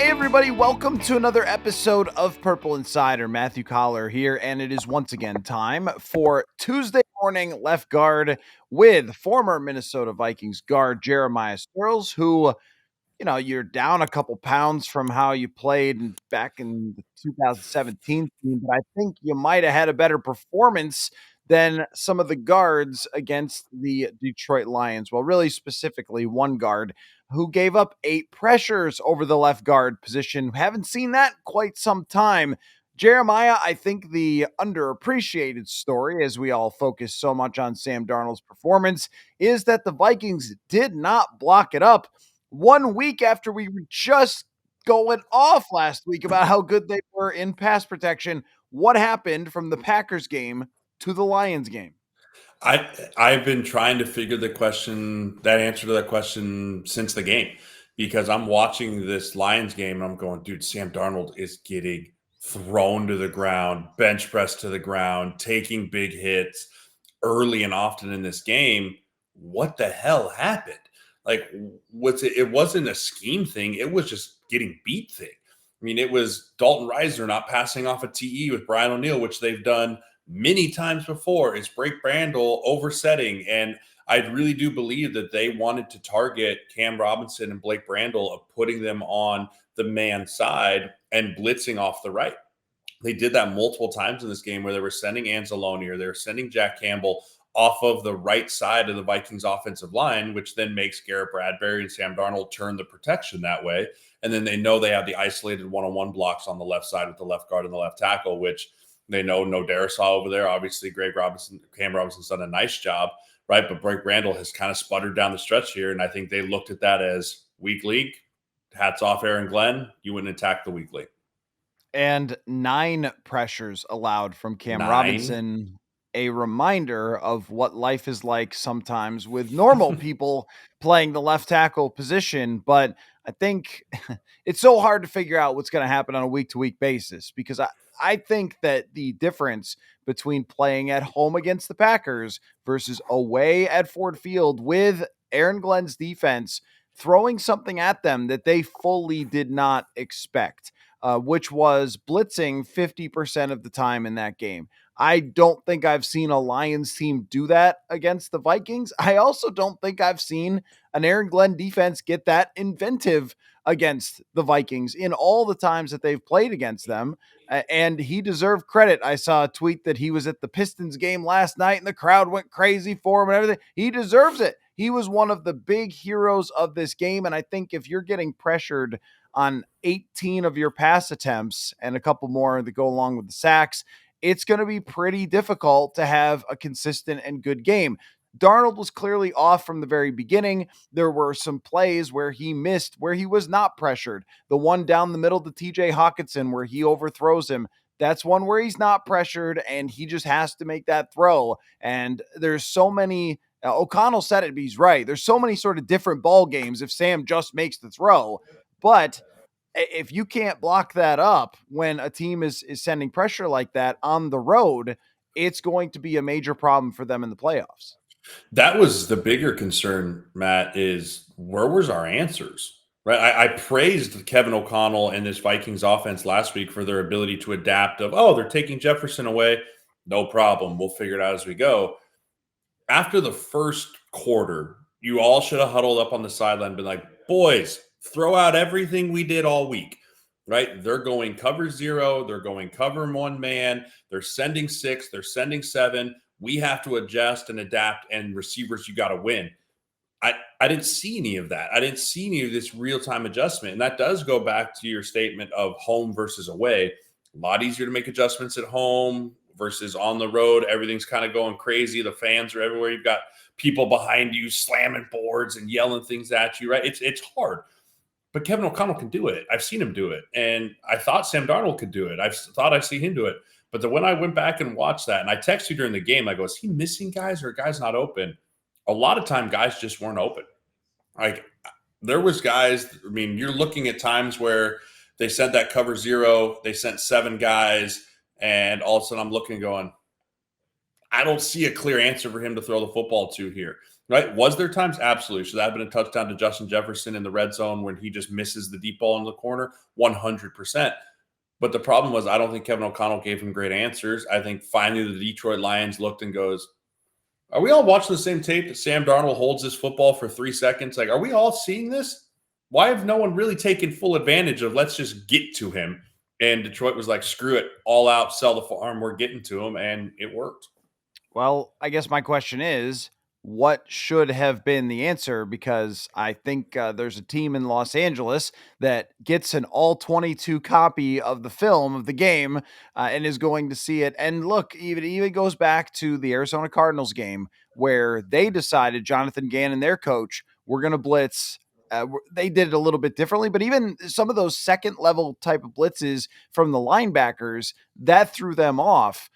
Hey everybody, welcome to another episode of Purple Insider. Matthew Coller here, and it is once again time for Tuesday morning left guard with former Minnesota Vikings guard Jeremiah Sirles, who, you're down a couple pounds from how you played back in the 2017 team, but I think you might have had a better performance than some of the guards against the Detroit Lions. Well, really specifically, one guard who gave up 8 pressures over the left guard position. Haven't seen that in quite some time. Jeremiah, I think the underappreciated story, as we all focus so much on Sam Darnold's performance, is that the Vikings did not block it up 1 week after we were just going off last week about how good they were in pass protection. What happened from the Packers game to the Lions game? I've been trying to figure that answer to that question since the game, because I'm watching this Lions game and I'm going, dude, Sam Darnold is getting thrown to the ground, bench pressed to the ground, taking big hits early and often in this game. What the hell happened? Like, it wasn't a scheme thing. It was just getting beat thing. I mean, it was Dalton Risner not passing off a TE with Brian O'Neill, which they've done many times before. It's Blake Brandel oversetting. And I really do believe that they wanted to target Cam Robinson and Blake Brandel of putting them on the man side and blitzing off the right. They did that multiple times in this game where they were sending Anzalone or they were sending Jack Campbell off of the right side of the Vikings offensive line, which then makes Garrett Bradbury and Sam Darnold turn the protection that way. And then they know they have the isolated one-on-one blocks on the left side with the left guard and the left tackle, which they know no Darisaw over there. Obviously, Cam Robinson's done a nice job, right? But Blake Randall has kind of sputtered down the stretch here. And I think they looked at that as weak league. Hats off, Aaron Glenn. You wouldn't attack the weak league. And 9 pressures allowed from Cam 9. Robinson. A reminder of what life is like sometimes with normal people playing the left tackle position. But I think it's so hard to figure out what's going to happen on a week-to-week basis, because I think that the difference between playing at home against the Packers versus away at Ford Field with Aaron Glenn's defense throwing something at them that they fully did not expect, which was blitzing 50% of the time in that game. I don't think I've seen a Lions team do that against the Vikings. I also don't think I've seen an Aaron Glenn defense get that inventive against the Vikings in all the times that they've played against them. And he deserved credit. I saw a tweet that he was at the Pistons game last night and the crowd went crazy for him and everything. He deserves it. He was one of the big heroes of this game. And I think if you're getting pressured on 18 of your pass attempts and a couple more that go along with the sacks, it's going to be pretty difficult to have a consistent and good game. Darnold was clearly off from the very beginning. There were some plays where he missed, where he was not pressured. The one down the middle to TJ Hawkinson where he overthrows him, that's one where he's not pressured and he just has to make that throw. And there's so many, O'Connell said it, but he's right. There's so many sort of different ball games if Sam just makes the throw. But if you can't block that up when a team is sending pressure like that on the road, it's going to be a major problem for them in the playoffs. That was the bigger concern, Matt, is where was our answers? Right. I praised Kevin O'Connell and this Vikings offense last week for their ability to adapt they're taking Jefferson away. No problem. We'll figure it out as we go. After the first quarter, you all should have huddled up on the sideline and been like, boys, throw out everything we did all week. Right? They're going cover 0. They're going cover 1 man. They're sending 6. They're sending 7. We have to adjust and adapt, and receivers, you got to win. I didn't see any of that. I didn't see any of this real-time adjustment. And that does go back to your statement of home versus away. A lot easier to make adjustments at home versus on the road. Everything's kind of going crazy. The fans are everywhere. You've got people behind you slamming boards and yelling things at you, right? It's hard. But Kevin O'Connell can do it. I've seen him do it. And I thought Sam Darnold could do it. I thought I'd see him do it. But when I went back and watched that, and I texted you during the game, I go, is he missing guys or are guys not open? A lot of time, guys just weren't open. Like, there was guys, I mean, you're looking at times where they sent that cover 0, they sent 7 guys, and all of a sudden I'm looking going, I don't see a clear answer for him to throw the football to here. right? Was there times? Absolutely. Should that have been a touchdown to Justin Jefferson in the red zone when he just misses the deep ball in the corner? 100%. But the problem was, I don't think Kevin O'Connell gave him great answers. I think finally the Detroit Lions looked and goes, are we all watching the same tape that Sam Darnold holds this football for 3 seconds? Like, are we all seeing this? Why have no one really taken full advantage of let's just get to him? And Detroit was like, screw it, all out, sell the farm, we're getting to him. And it worked. Well, I guess my question is, what should have been the answer? Because I think there's a team in Los Angeles that gets an all 22 copy of the film of the game and is going to see it. And look, even goes back to the Arizona Cardinals game where they decided, Jonathan Gannon, their coach, we're going to blitz. They did it a little bit differently, but even some of those second level type of blitzes from the linebackers, that threw them off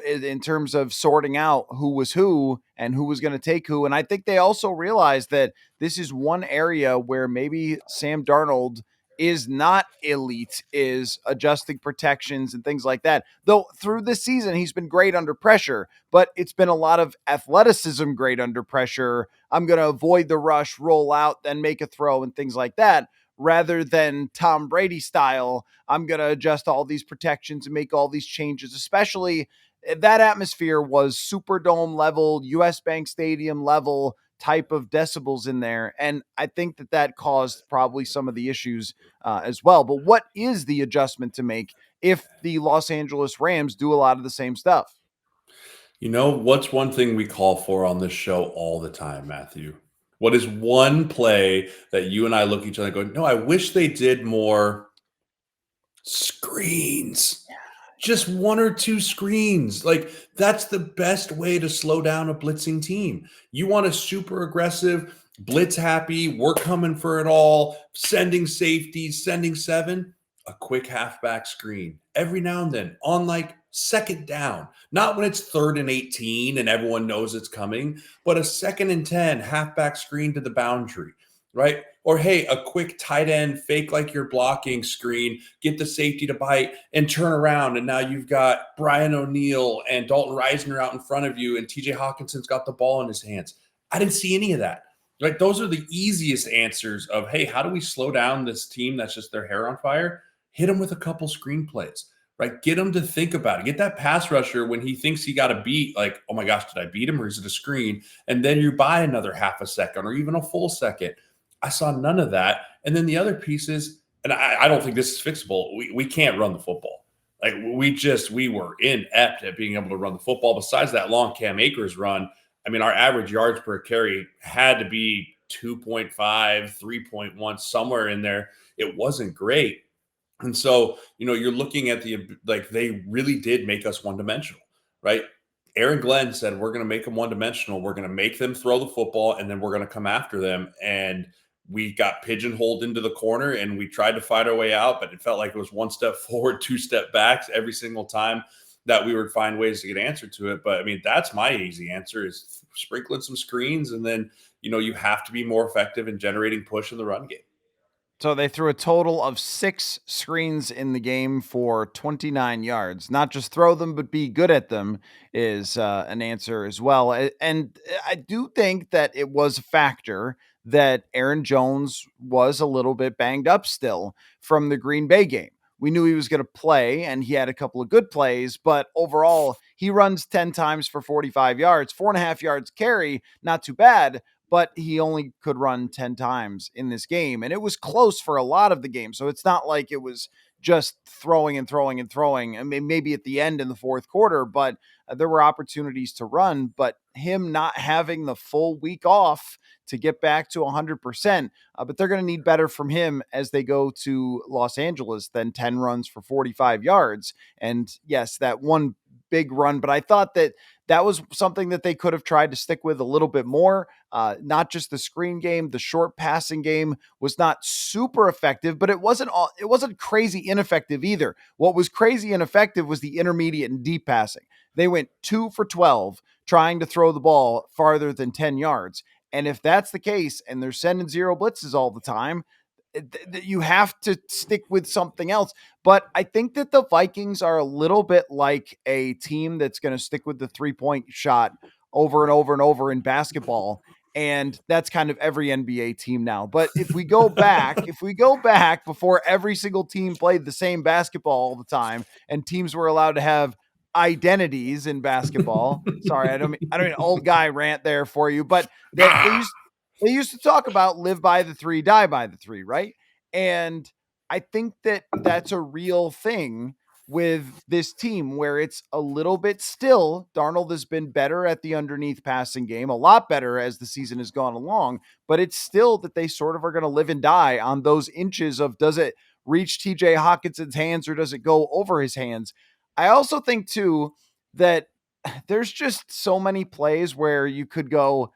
in terms of sorting out who was who and who was going to take who. And I think they also realized that this is one area where maybe Sam Darnold is not elite, is adjusting protections and things like that. Though through this season, he's been great under pressure, but it's been a lot of athleticism great under pressure. I'm going to avoid the rush, roll out, then make a throw and things like that, rather than Tom Brady style. I'm going to adjust all these protections and make all these changes, especially that atmosphere was Superdome level, US Bank Stadium level type of decibels in there. And I think that that caused probably some of the issues as well. But what is the adjustment to make if the Los Angeles Rams do a lot of the same stuff? You know, what's one thing we call for on this show all the time, Matthew? What is one play that you and I look at each other and go, no, I wish they did more screens? Just one or two screens. Like, that's the best way to slow down a blitzing team. You want a super aggressive, blitz happy, we're coming for it all, sending safeties, sending seven, a quick halfback screen every now and then on like second down, not when it's 3rd and 18 and everyone knows it's coming, but a 2nd and 10 halfback screen to the boundary, right? Or hey, a quick tight end fake like you're blocking screen, get the safety to bite and turn around. And now you've got Brian O'Neill and Dalton Reisner out in front of you, and TJ Hawkinson's got the ball in his hands. I didn't see any of that. Like, those are the easiest answers of, hey, how do we slow down this team that's just their hair on fire? Hit them with a couple screenplays, right? Get them to think about it. Get that pass rusher when he thinks he got a beat, like, oh my gosh, did I beat him or is it a screen? And then you buy another half a second or even a full second. I saw none of that. And then the other pieces, and I don't think this is fixable. We can't run the football. Like, we were inept at being able to run the football. Besides that long Cam Akers run, I mean, our average yards per carry had to be 2.5, 3.1, somewhere in there. It wasn't great. And so, you're looking at they really did make us one dimensional, right? Aaron Glenn said, we're going to make them one dimensional. We're going to make them throw the football and then we're going to come after them. And we got pigeonholed into the corner and we tried to fight our way out, but it felt like it was one step forward, two step backs every single time that we would find ways to get answer to it. But I mean, that's my easy answer is sprinkling some screens. And then, you have to be more effective in generating push in the run game. So they threw a total of 6 screens in the game for 29 yards. Not just throw them, but be good at them is an answer as well. And I do think that it was a factor that Aaron Jones was a little bit banged up still from the Green Bay game. We knew he was going to play, and he had a couple of good plays, but overall, he runs 10 times for 45 yards, 4.5 yards carry, not too bad, but he only could run 10 times in this game. And it was close for a lot of the game. So it's not like it was just throwing and throwing and throwing. I mean, maybe at the end in the fourth quarter, but there were opportunities to run. But him not having the full week off to get back to 100%, but they're going to need better from him as they go to Los Angeles than 10 runs for 45 yards. And yes, that one big run, but I thought that that was something that they could have tried to stick with a little bit more. Not just the screen game, the short passing game was not super effective, but it wasn't crazy ineffective either. What was crazy ineffective was the intermediate and deep passing. They went 2 for 12 trying to throw the ball farther than 10 yards. And if that's the case, and they're sending zero blitzes all the time, you have to stick with something else. But I think that the Vikings are a little bit like a team that's going to stick with the 3-point shot over and over and over in basketball. And that's kind of every NBA team now. But if we go back before every single team played the same basketball all the time and teams were allowed to have identities in basketball. Sorry, I don't mean old guy rant there for you, but that they used to talk about live by the three, die by the three, right? And I think that that's a real thing with this team where it's a little bit still. Darnold has been better at the underneath passing game, a lot better as the season has gone along, but it's still that they sort of are going to live and die on those inches of does it reach TJ Hawkinson's hands or does it go over his hands? I also think too that there's just so many plays where you could go,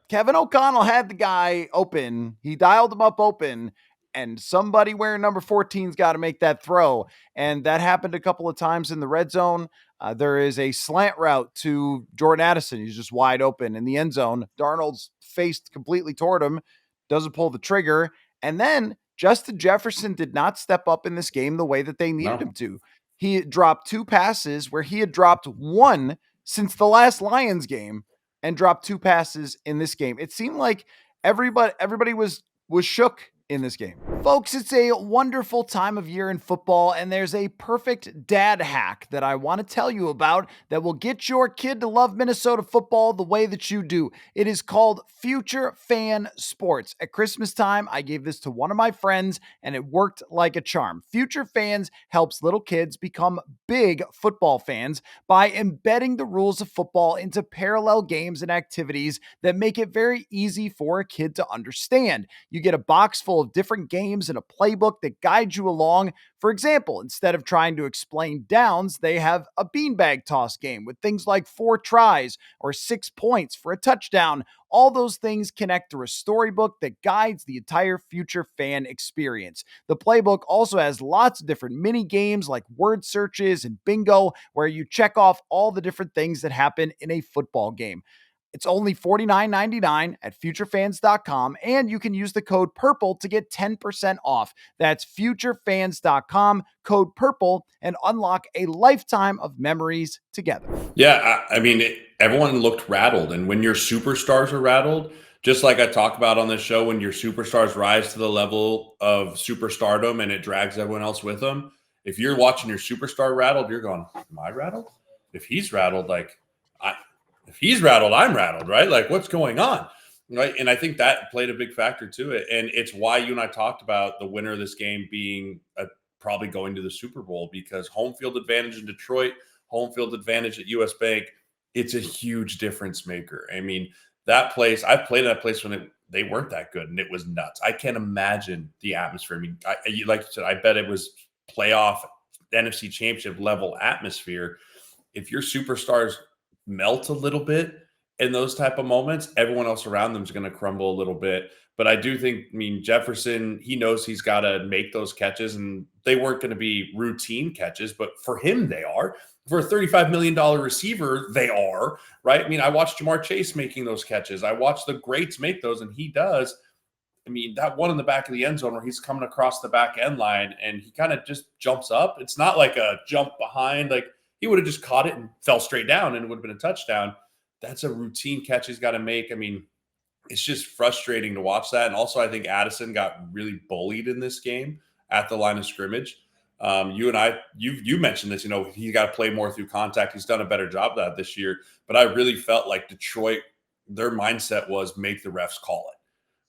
Kevin O'Connell had the guy open. He dialed him up open, and somebody wearing number 14's got to make that throw. And that happened a couple of times in the red zone. There is a slant route to Jordan Addison. He's just wide open in the end zone. Darnold's faced completely toward him, doesn't pull the trigger. And then Justin Jefferson did not step up in this game the way that they needed him No. to. He dropped 2 passes where he had dropped 1 since the last Lions game and dropped 2 passes in this game. It seemed like everybody was shook in this game. Folks, it's a wonderful time of year in football, and there's a perfect dad hack that I want to tell you about that will get your kid to love Minnesota football the way that you do. It is called Future Fan Sports. At Christmas time, I gave this to one of my friends, and it worked like a charm. Future Fans helps little kids become big football fans by embedding the rules of football into parallel games and activities that make it very easy for a kid to understand. You get a box full of different games and a playbook that guides you along. For example, instead of trying to explain downs, they have a beanbag toss game with things like 4 tries or 6 points for a touchdown. All those things connect through a storybook that guides the entire future fan experience. The playbook also has lots of different mini games like word searches and bingo, where you check off all the different things that happen in a football game. It's only $49.99 at futurefans.com, and you can use the code PURPLE to get 10% off. That's futurefans.com, code PURPLE, and unlock a lifetime of memories together. Yeah, I mean, everyone looked rattled, and when your superstars are rattled, just like I talk about on this show, when your superstars rise to the level of superstardom and it drags everyone else with them, if you're watching your superstar rattled, you're going, "Am I rattled? If he's rattled, I, if he's rattled, I'm rattled, right? Like, what's going on?" Right. And I think that played a big factor to it. And it's why you and I talked about the winner of this game being probably going to the Super Bowl, because home field advantage in Detroit, home field advantage at US Bank, it's a huge difference maker. I mean, that place, I've played in that place when they weren't that good and it was nuts. I can't imagine the atmosphere. I mean, like you said, I bet it was playoff NFC championship level atmosphere. If your superstars melt a little bit in those type of moments, everyone else around them is going to crumble a little bit. But I do think, I mean, Jefferson, he knows he's got to make those catches, and they weren't going to be routine catches, but for him, they are. For a $35 million receiver, they are, right? I mean, I watched Jamar Chase making those catches. I watched the greats make those, and he does. I mean, that one in the back of the end zone where he's coming across the back end line and he kind of just jumps up. It's not like a jump behind. Like, he would have just caught it and fell straight down and it would have been a touchdown. That's a routine catch he's got to make. I mean, it's just frustrating to watch that. And also, I think Addison got really bullied in this game at the line of scrimmage. You and I, you mentioned this, he's got to play more through contact. He's done a better job of that this year. But I really felt like Detroit, their mindset was make the refs call it,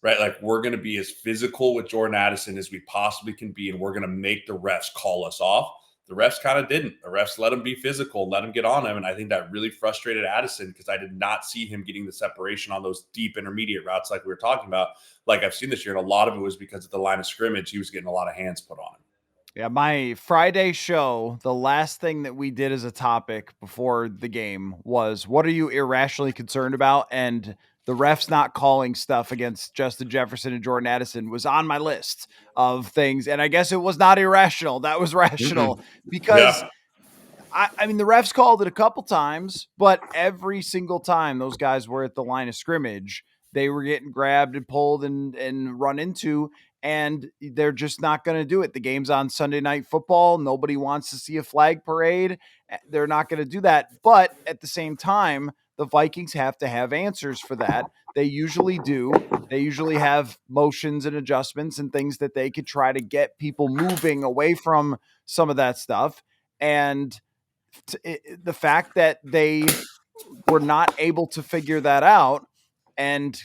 right? Like, we're going to be as physical with Jordan Addison as we possibly can be, and we're going to make the refs call us off. The refs kind of didn't. The refs let him be physical, let him get on him. And I think that really frustrated Addison because I did not see him getting the separation on those deep intermediate routes like we were talking about, like I've seen this year. And a lot of it was because of the line of scrimmage. He was getting a lot of hands put on him. Yeah, my Friday show, the last thing that we did as a topic before the game was, what are you irrationally concerned about? And the refs not calling stuff against Justin Jefferson and Jordan Addison was on my list of things. And I guess it was not irrational. That was rational because Yeah. I mean, the refs called it a couple times, but every single time those guys were at the line of scrimmage, they were getting grabbed and pulled and run into, and they're just not going to do it. The game's on Sunday Night Football. Nobody wants to see a flag parade. They're not going to do that. But at the same time, the Vikings have to have answers for that. They usually do. They usually have motions and adjustments and things that they could try to get people moving away from some of that stuff. And the fact that they were not able to figure that out and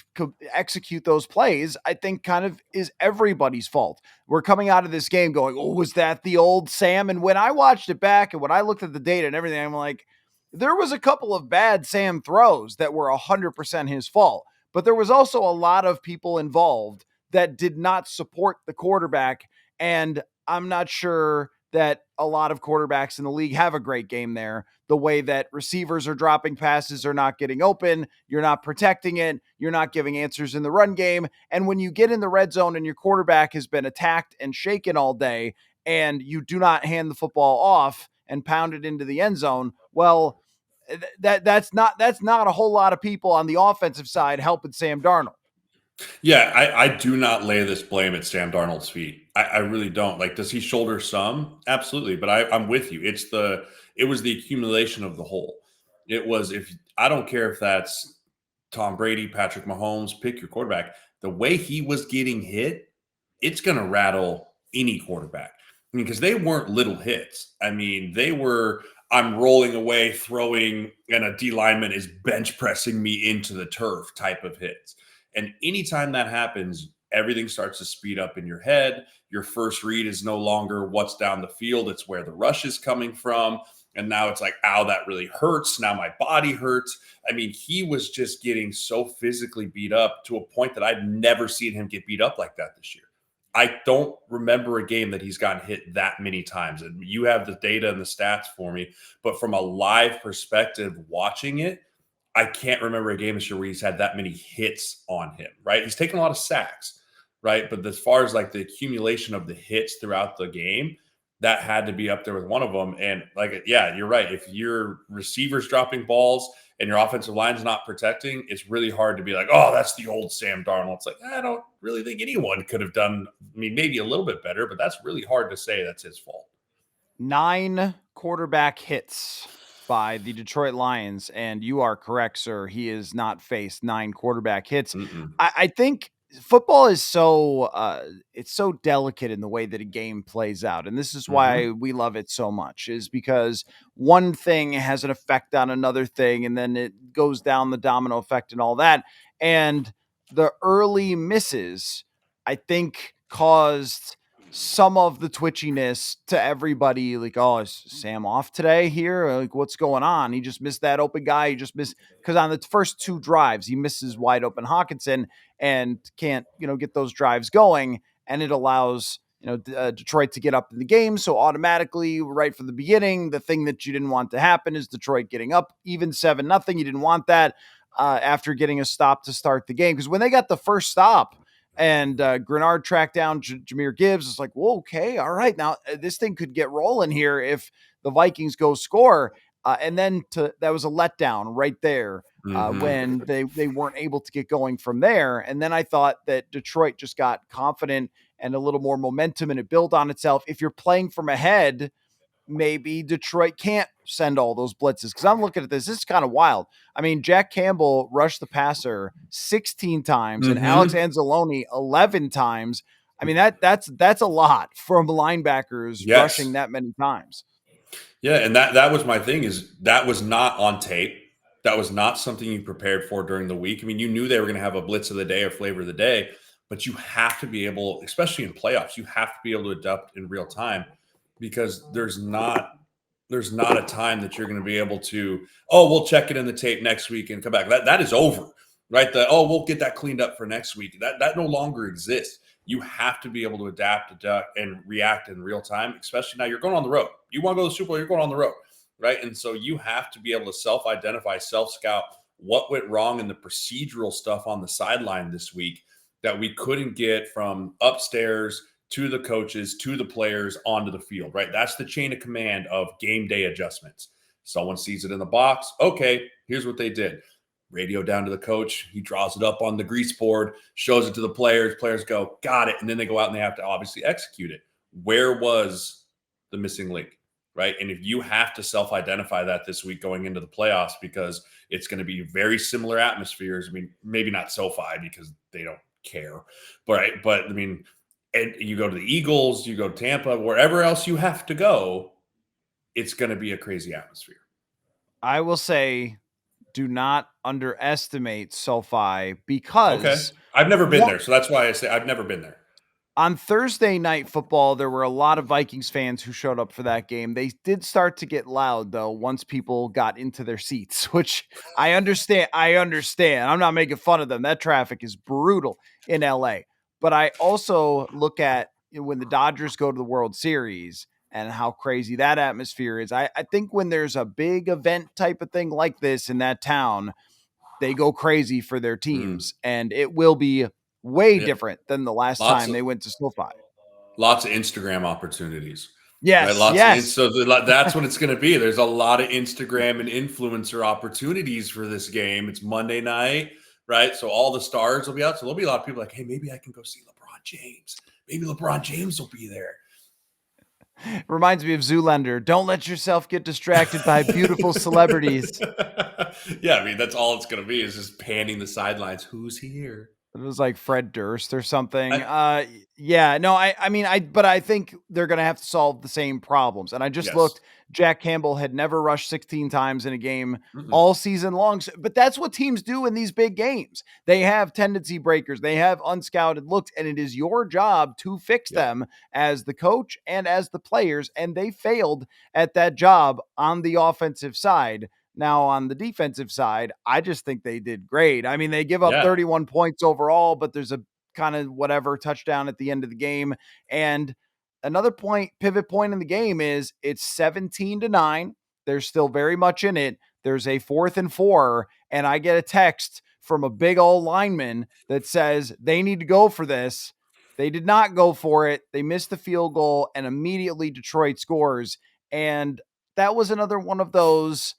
execute those plays, I think kind of is everybody's fault. We're coming out of this game going, oh, was that the old Sam? And when I watched it back and when I looked at the data and everything, I'm like, there was a couple of bad Sam throws that were 100% his fault. But there was also a lot of people involved that did not support the quarterback. And I'm not sure that a lot of quarterbacks in the league have a great game there. The way that receivers are dropping passes are not getting open, you're not protecting it, you're not giving answers in the run game. And when you get in the red zone and your quarterback has been attacked and shaken all day and you do not hand the football off and pound it into the end zone, well, that's not a whole lot of people on the offensive side helping Sam Darnold. Yeah, I do not lay this blame at Sam Darnold's feet. I really don't. Like, does he shoulder some? Absolutely. But I'm with you. It was the accumulation of the whole. It was, if I don't care if that's Tom Brady, Patrick Mahomes, pick your quarterback. The way he was getting hit, it's gonna rattle any quarterback. I mean, because they weren't little hits. I mean, they were, I'm rolling away, throwing, and a D lineman is bench pressing me into the turf type of hits. And anytime that happens, everything starts to speed up in your head. Your first read is no longer what's down the field, it's where the rush is coming from. And now it's like, ow, that really hurts. Now my body hurts. I mean, he was just getting so physically beat up to a point that I'd never seen him get beat up like that this year. I don't remember a game that he's gotten hit that many times. And you have the data and the stats for me. But from a live perspective, watching it, I can't remember a game this year where he's had that many hits on him, right? He's taken a lot of sacks, right? But as far as like the accumulation of the hits throughout the game, that had to be up there with one of them. And like, yeah, you're right. If your receiver's dropping balls and your offensive line's not protecting, it's really hard to be like, oh, that's the old Sam Darnold. It's like, I don't really think anyone could have done, I mean, maybe a little bit better, but that's really hard to say that's his fault. 9 quarterback hits by the Detroit Lions, and you are correct, sir. He has not faced 9 quarterback hits. Mm-mm. I think football is so it's so delicate in the way that a game plays out, and this is why Mm-hmm. we love it so much. Is because one thing has an effect on another thing, and then it goes down the domino effect and all that. And the early misses, I think, caused some of the twitchiness to everybody. Like, oh, is Sam off today here? Like, what's going on? He just missed that open guy. He just missed, because on the first 2 drives, he misses wide open Hawkinson and can't, get those drives going. And it allows, Detroit to get up in the game. So automatically, right from the beginning, the thing that you didn't want to happen is Detroit getting up even 7-0. You didn't want that after getting a stop to start the game. Because when they got the first stop, and Grenard tracked down Jahmyr Gibbs. It's like, well, okay, all right. Now this thing could get rolling here if the Vikings go score. And then that was a letdown right there Mm-hmm. when they weren't able to get going from there. And then I thought that Detroit just got confident and a little more momentum and it built on itself. If you're playing from ahead, maybe Detroit can't send all those blitzes. Because I'm looking at this is kind of wild. I mean, Jack Campbell rushed the passer 16 times and Alex Mm-hmm. Anzalone 11 times. I mean, that's a lot from linebackers rushing Yes. that many times. Yeah, and that was my thing, is that was not on tape. That was not something you prepared for during the week. I mean, you knew they were going to have a blitz of the day or flavor of the day, but you have to be able, especially in playoffs, you have to be able to adapt in real time, because there's not a time that you're going to be able to, oh, we'll check it in the tape next week and come back. That is over, right? We'll get that cleaned up for next week. That no longer exists. You have to be able to adapt, and react in real time, especially now you're going on the road. You want to go to the Super Bowl, you're going on the road, right? And so you have to be able to self-identify, self-scout what went wrong in the procedural stuff on the sideline this week that we couldn't get from upstairs to the coaches, to the players, onto the field, right? That's the chain of command of game day adjustments. Someone sees it in the box. Okay, here's what they did. Radio down to the coach. He draws it up on the grease board, shows it to the players. Players go, got it. And then they go out and they have to obviously execute it. Where was the missing link, right? And if you have to self-identify that this week going into the playoffs, because it's going to be very similar atmospheres. I mean, maybe not SoFi because they don't care, but I mean, and you go to the Eagles, you go to Tampa, wherever else you have to go, it's going to be a crazy atmosphere. I will say, do not underestimate SoFi Okay. because I've never been there. So that's why I say I've never been there. on Thursday Night Football, there were a lot of Vikings fans who showed up for that game. They did start to get loud, though, once people got into their seats, which I understand. I'm not making fun of them. That traffic is brutal in LA. But I also look at when the Dodgers go to the World Series and how crazy that atmosphere is. I think when there's a big event type of thing like this in that town, they go crazy for their Mm. teams, and it will be way Yeah. different than the last Lots time of they went to SoFi. lots of Instagram opportunities, right? Yes, yes. That's what it's going to be. There's a lot of Instagram and influencer opportunities for this game. It's Monday night, right? So all the stars will be out. So there'll be a lot of people like, hey, maybe I can go see LeBron James. Maybe LeBron James will be there. Reminds me of Zoolander. Don't let yourself get distracted by beautiful celebrities. Yeah, I mean, that's all it's going to be is just panning the sidelines. Who's here? It was like Fred Durst or something. I, Yeah, no, but I think they're going to have to solve the same problems. And I just yes. looked, Jack Campbell had never rushed 16 times in a game Mm-mm. all season long. But that's what teams do in these big games. They have tendency breakers, they have unscouted looks, and it is your job to fix Yep. them as the coach and as the players. And they failed at that job on the offensive side. Now, on the defensive side, I just think they did great. I mean, they give up Yeah. 31 points overall, but there's a kind of whatever touchdown at the end of the game. And another pivot point in the game is it's 17-9. There's still very much in it. There's a 4th and 4, and I get a text from a big old lineman that says they need to go for this. They did not go for it. They missed the field goal, and immediately Detroit scores. And that was another one of those,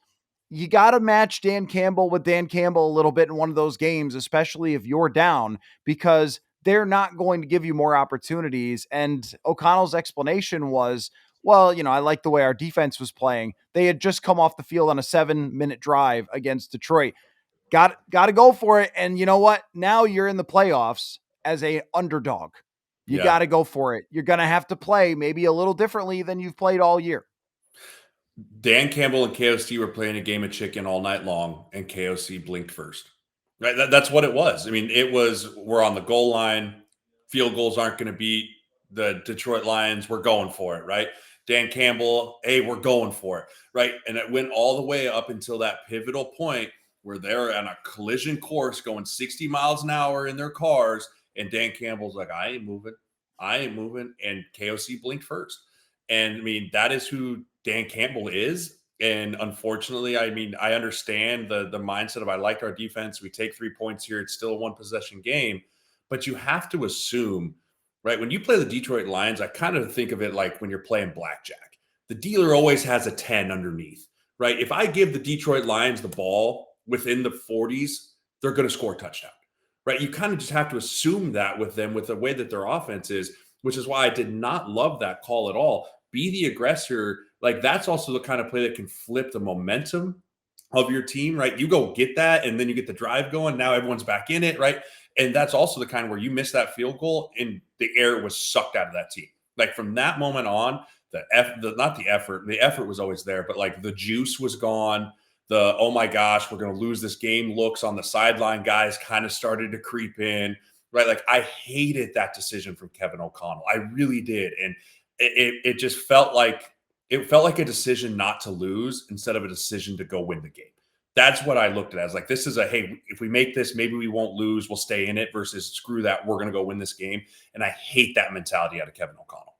you got to match Dan Campbell with Dan Campbell a little bit in one of those games, especially if you're down, because they're not going to give you more opportunities. And O'Connell's explanation was, well, I like the way our defense was playing. They had just come off the field on a 7-minute drive against Detroit. Got to go for it. And you know what? Now you're in the playoffs as a underdog. You Yeah. got to go for it. You're going to have to play maybe a little differently than you've played all year. Dan Campbell and KOC were playing a game of chicken all night long, and KOC blinked first. Right, that's what it was. I mean, it was we're on the goal line. Field goals aren't going to beat the Detroit Lions. We're going for it, right? Dan Campbell, hey, we're going for it, right? And it went all the way up until that pivotal point where they're on a collision course going 60 miles an hour in their cars, and Dan Campbell's like, I ain't moving, and KOC blinked first. And I mean, that is who Dan Campbell is. And unfortunately, I mean, I understand the mindset of I like our defense. We take 3 points here. It's still a one possession game, but you have to assume, right? When you play the Detroit Lions, I kind of think of it like when you're playing blackjack. The dealer always has a 10 underneath, right? If I give the Detroit Lions the ball within the 40s, they're going to score a touchdown, right? You kind of just have to assume that with them, with the way that their offense is, which is why I did not love that call at all. Be the aggressor. Like, that's also the kind of play that can flip the momentum of your team, right? You go get that, and then you get the drive going. Now everyone's back in it, right? And that's also the kind where you miss that field goal and the air was sucked out of that team. Like, from that moment on, the effort was always there, but like the juice was gone. The, oh my gosh, we're going to lose this game looks on the sideline guys kind of started to creep in, right? Like, I hated that decision from Kevin O'Connell. I really did. And it just felt like a decision not to lose instead of a decision to go win the game. That's what I looked at as. Like, this is a, hey, if we make this, maybe we won't lose. We'll stay in it versus screw that. We're going to go win this game. And I hate that mentality out of Kevin O'Connell.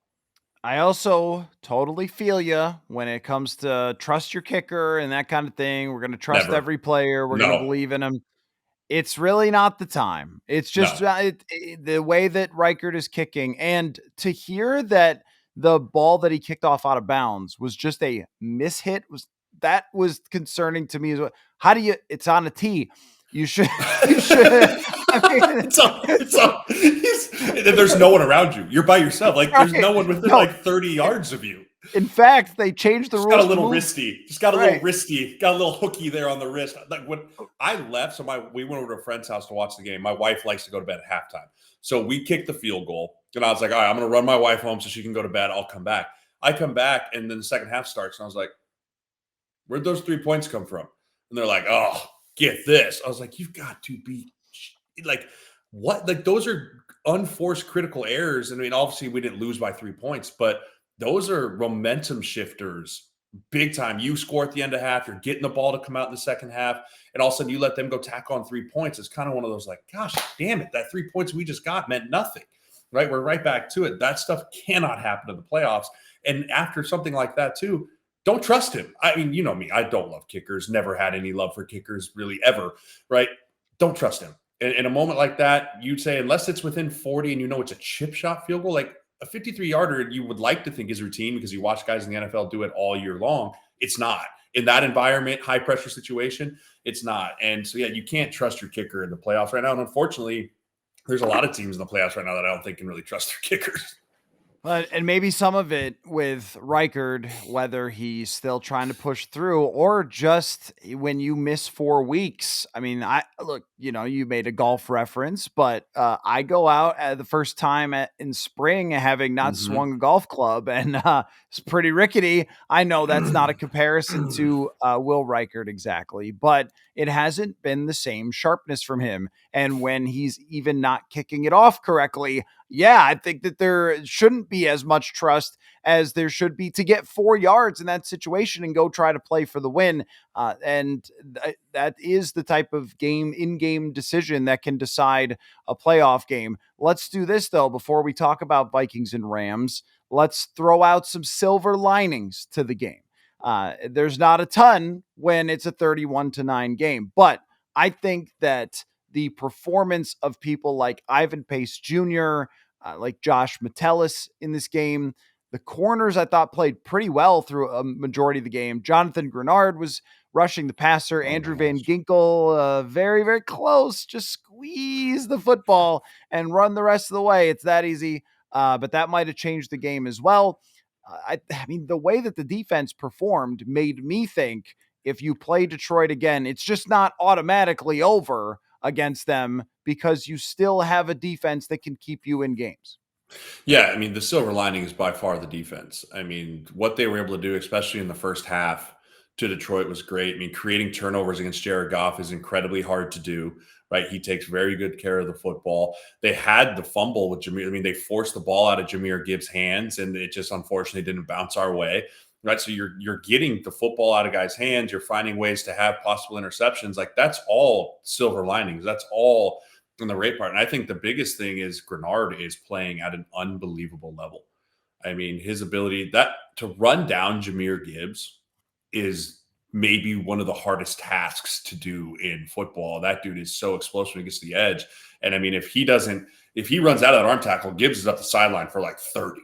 I also totally feel you when it comes to trust your kicker and that kind of thing. We're going to trust Never. every player. We're going to No. believe in them. It's really not the time. It's just No. the way that Reichert is kicking. And to hear that the ball that he kicked off out of bounds was just a mishit was concerning to me as well. How do you, it's on a tee. You should, I mean, there's no one around you. You're by yourself. Like, there's no one within no, like 30 yards of you. In fact, they changed the Just got a rules to little move. wristy. Just got a little Right. wristy. Got a little hooky there on the wrist. Like when I left, we went over to a friend's house to watch the game. My wife likes to go to bed at halftime, so we kicked the field goal, and I was like, all right, I'm going to run my wife home so she can go to bed. I'll come back. I come back, and then the second half starts, and I was like, where'd those 3 points come from? And they're like, oh, get this. I was like, you've got to be like, what? Like, those are unforced critical errors. I mean, obviously, we didn't lose by 3 points, but those are momentum shifters big time. You score at the end of half, you're getting the ball to come out in the second half, and all of a sudden you let them go tack on 3 points. It's kind of one of those like, gosh, damn it, that 3 points we just got meant nothing, right? We're right back to it. That stuff cannot happen in the playoffs. And after something like that, too, don't trust him. I mean, you know me, I don't love kickers, never had any love for kickers really ever, right? Don't trust him. In a moment like that, you'd say, unless it's within 40 and you know it's a chip shot field goal, like a 53-yarder, you would like to think is routine because you watch guys in the NFL do it all year long. It's not. In that environment, high pressure situation, it's not. And so, yeah, you can't trust your kicker in the playoffs right now. And unfortunately, there's a lot of teams in the playoffs right now that I don't think can really trust their kickers. And maybe some of it with Reichard, whether he's still trying to push through or just when you miss 4 weeks. I mean, I look, you made a golf reference, but I go out at the first time in spring having not swung a golf club, and it's pretty rickety. I know that's not a comparison to Will Reichard exactly, but it hasn't been the same sharpness from him. And when he's even not kicking it off correctly, yeah, I think that there shouldn't be as much trust as there should be to get 4 yards in that situation and go try to play for the win. That is the type of in-game decision that can decide a playoff game. Let's do this, though, before we talk about Vikings and Rams. Let's throw out some silver linings to the game. There's not a ton when it's a 31-9 game, but I think that the performance of people like Ivan Pace Jr., like Josh Metellus in this game. The corners I thought played pretty well through a majority of the game. Jonathan Grenard was rushing the passer. Oh, Andrew Van nice. Ginkel, very, very close. Just squeeze the football and run the rest of the way. It's that easy. But that might have changed the game as well. I mean, the way that the defense performed made me think if you play Detroit again, it's just not automatically over against them because you still have a defense that can keep you in games. Yeah, I mean, the silver lining is by far the defense. I mean, what they were able to do, especially in the first half to Detroit, was great. I mean, creating turnovers against Jared Goff is incredibly hard to do, right? He takes very good care of the football. They had the fumble with Jameer. I mean, they forced the ball out of Jameer Gibbs' hands, and it just unfortunately didn't bounce our way. Right. So you're getting the football out of guys' hands. You're finding ways to have possible interceptions. Like that's all silver linings. That's all in the rate part. And I think the biggest thing is Grenard is playing at an unbelievable level. I mean, his ability that to run down Jameer Gibbs is maybe one of the hardest tasks to do in football. That dude is so explosive when he gets to the edge. And I mean, if he runs out of that arm tackle, Gibbs is up the sideline for like 30.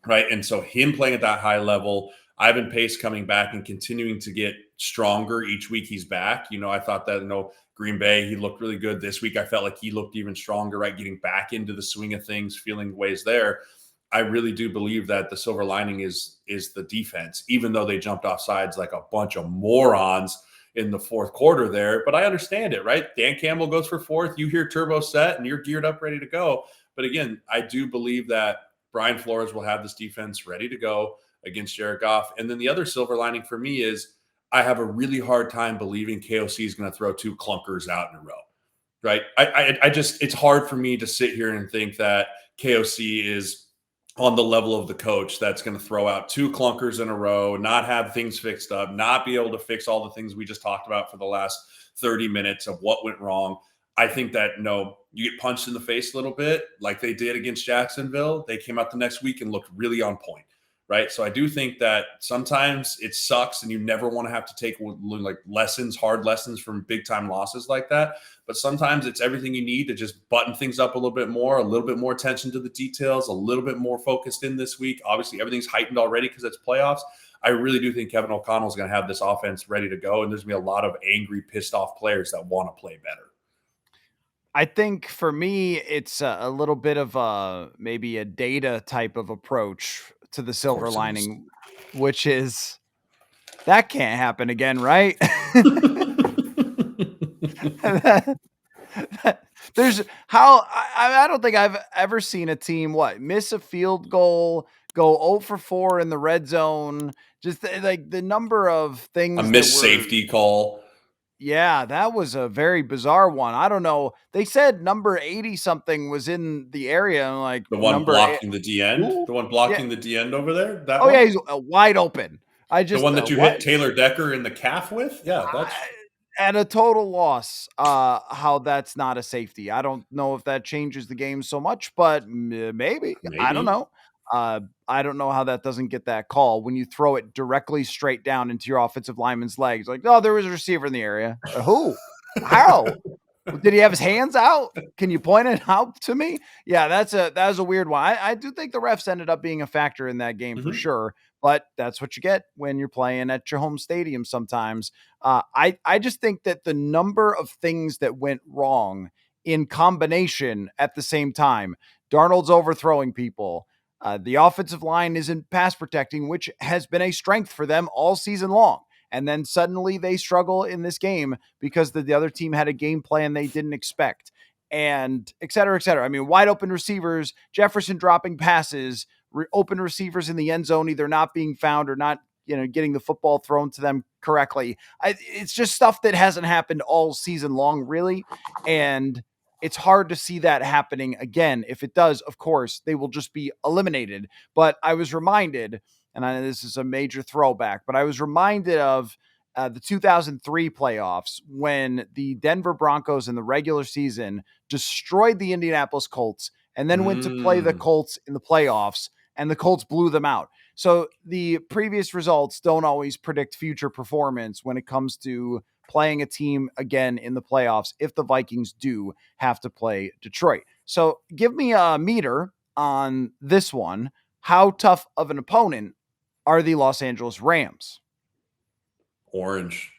Right. And so him playing at that high level, Ivan Pace coming back and continuing to get stronger each week he's back. I thought that, Green Bay, he looked really good this week. I felt like he looked even stronger, right? Getting back into the swing of things, feeling ways there. I really do believe that the silver lining is the defense, even though they jumped off sides like a bunch of morons in the fourth quarter there. But I understand it, right? Dan Campbell goes for fourth. You hear turbo set and you're geared up, ready to go. But again, I do believe that Brian Flores will have this defense ready to go against Jared Goff. And then the other silver lining for me is I have a really hard time believing KOC is going to throw two clunkers out in a row, right? I just, it's hard for me to sit here and think that KOC is on the level of the coach that's going to throw out two clunkers in a row, not have things fixed up, not be able to fix all the things we just talked about for the last 30 minutes of what went wrong. I think that, no, you get punched in the face a little bit like they did against Jacksonville. They came out the next week and looked really on point, right? So I do think that sometimes it sucks and you never want to have to take like hard lessons from big time losses like that. But sometimes it's everything you need to just button things up a little bit more attention to the details, a little bit more focused in this week. Obviously, everything's heightened already because it's playoffs. I really do think Kevin O'Connell is going to have this offense ready to go. And there's going to be a lot of angry, pissed off players that want to play better. I think for me, it's a little bit of maybe a data type of approach to the Of silver course it is. lining. which is that can't happen again, right? There's how I don't think I've ever seen a team miss a field goal, go 0 for 4 in the red zone. Just like the number of A things that missed were, safety call. yeah, that was a very bizarre one. I don't know. They said number 80 something was in the area, and like The one number eight, blocking the D end. who? The one Yeah. blocking the D end over there. That Oh yeah, one. he's wide open. I The just one that you what? hit Taylor Decker in the calf with. Yeah, that's At a total loss, how that's not a safety. I don't know if that changes the game so much, but maybe. I don't maybe. know. I don't know how that doesn't get that call when you throw it directly straight down into your offensive lineman's legs. Like, oh, there was a receiver in the area. Who? How? Did he have his hands out? Can you point it out to me? Yeah, that was a weird one. I do think the refs ended up being a factor in that game for Mhm. sure, but that's what you get when you're playing at your home stadium sometimes. I just think that the number of things that went wrong in combination at the same time, Darnold's overthrowing people. The offensive line isn't pass protecting, which has been a strength for them all season long. And then suddenly they struggle in this game because the other team had a game plan they didn't expect, and et cetera, et cetera. I mean, wide open receivers, Jefferson dropping passes, open receivers in the end zone either not being found or not, getting the football thrown to them correctly. It's just stuff that hasn't happened all season long, really. And it's hard to see that happening again. If it does, of course, they will just be eliminated. But I was reminded, and this is a major throwback, but I was reminded of the 2003 playoffs when the Denver Broncos in the regular season destroyed the Indianapolis Colts and then went to play the Mm. Colts in the playoffs, and the Colts blew them out. So the previous results don't always predict future performance when it comes to playing a team again in the playoffs if the Vikings do have to play Detroit. So give me a meter on this one. How tough of an opponent are the Los Angeles Rams? Orange.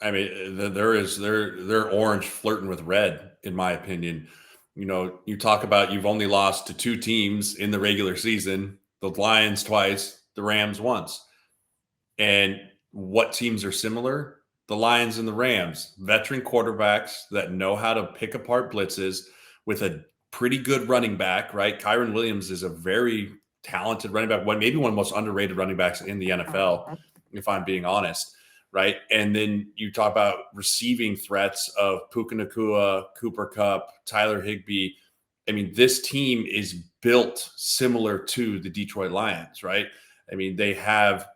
I mean, they're orange flirting with red, in my opinion. You talk about you've only lost to two teams in the regular season: the Lions twice, the Rams once. And what teams are similar? The Lions and the Rams, veteran quarterbacks that know how to pick apart blitzes with a pretty good running back, right? Kyron Williams is a very talented running back, maybe one of the most underrated running backs in the NFL, if I'm being honest, right? And then you talk about receiving threats of Puka Nacua, Cooper Kupp, Tyler Higbee. I mean, this team is built similar to the Detroit Lions, right? I mean, they have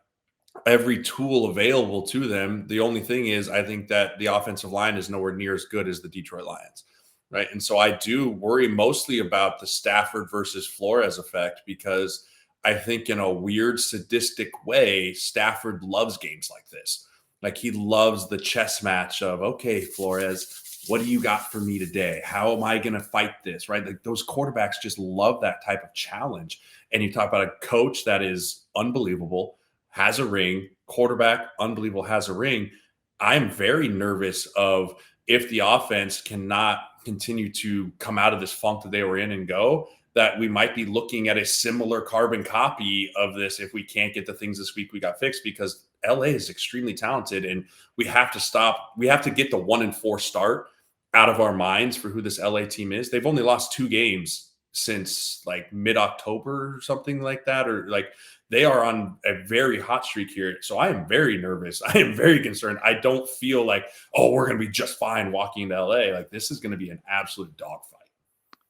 every tool available to them. The only thing is, I think that the offensive line is nowhere near as good as the Detroit Lions, right? And so I do worry mostly about the Stafford versus Flores effect because I think in a weird sadistic way, Stafford loves games like this. Like he loves the chess match of, okay, Flores, what do you got for me today? How am I going to fight this? Right? Like those quarterbacks just love that type of challenge. And you talk about a coach that is unbelievable, has a ring, quarterback, unbelievable, has a ring. I'm very nervous of if the offense cannot continue to come out of this funk that they were in and go, that we might be looking at a similar carbon copy of this if we can't get the things this week we got fixed because LA is extremely talented and we have to stop. We have to get the 1-4 start out of our minds for who this LA team is. They've only lost 2 games since like mid-October or something like that, or like they are on a very hot streak here. So I am very nervous. I am very concerned. I don't feel like, oh, we're going to be just fine walking into LA. Like this is going to be an absolute dogfight.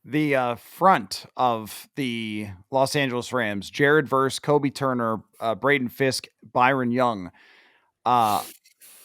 The front of the Los Angeles Rams: Jared Verse, Kobe Turner, Braden Fisk, Byron Young. Uh,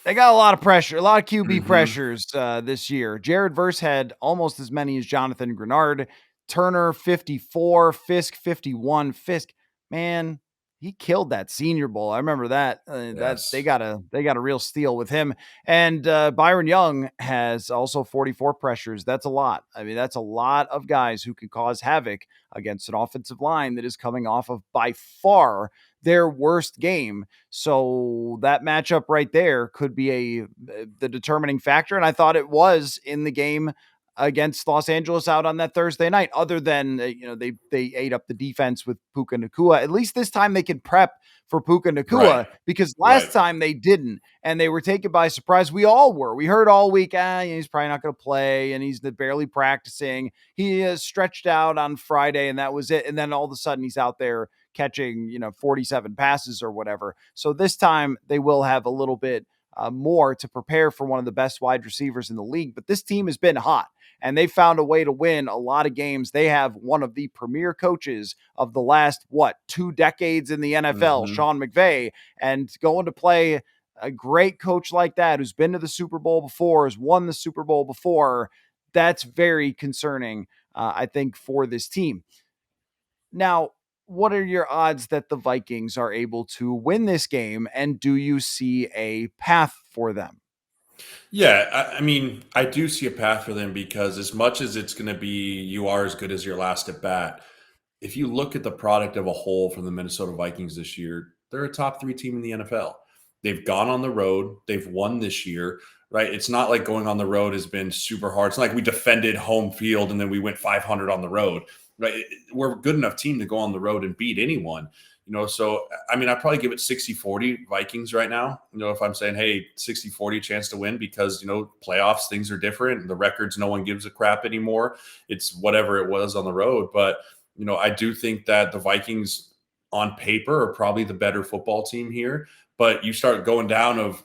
They got a lot of pressure, a lot of QB Mm-hmm. pressures this year. Jared Verse had almost as many as Jonathan Grenard. Turner 54, Fisk 51. Fisk, man, he killed that Senior Bowl. I remember that. That Yes. they got a real steal with him. And Byron Young has also 44 pressures. That's a lot. I mean, that's a lot of guys who can cause havoc against an offensive line that is coming off of by far their worst game. So that matchup right there could be the determining factor. And I thought it was in the game against Los Angeles out on that Thursday night, other than, they ate up the defense with Puka Nacua. At least this time they can prep for Puka Right. Nacua, because Right. last time they didn't, and they were taken by surprise. We all were. We heard all week, he's probably not going to play, and he's barely practicing. He is stretched out on Friday, and that was it. And then all of a sudden he's out there catching, 47 passes or whatever. So this time they will have a little bit more to prepare for one of the best wide receivers in the league. But this team has been hot, and they found a way to win a lot of games. They have one of the premier coaches of the last, 2 decades in the NFL, Mhm. Sean McVay, and going to play a great coach like that, who's been to the Super Bowl before, has won the Super Bowl before. That's very concerning, I think, for this team. Now, what are your odds that the Vikings are able to win this game? And do you see a path for them? Yeah, I mean, I do see a path for them because as much as it's going to be you are as good as your last at bat, if you look at the product of a whole from the Minnesota Vikings this year, they're a top 3 team in the NFL. They've gone on the road, they've won this year, right? It's not like going on the road has been super hard. It's not like we defended home field and then we went 500 on the road, right? We're a good enough team to go on the road and beat anyone. So I mean, I probably give it 60-40 Vikings right now. If I'm saying, hey, 60-40 chance to win because, playoffs, things are different. The records, no one gives a crap anymore. It's whatever it was on the road. But, I do think that the Vikings on paper are probably the better football team here. But you start going down of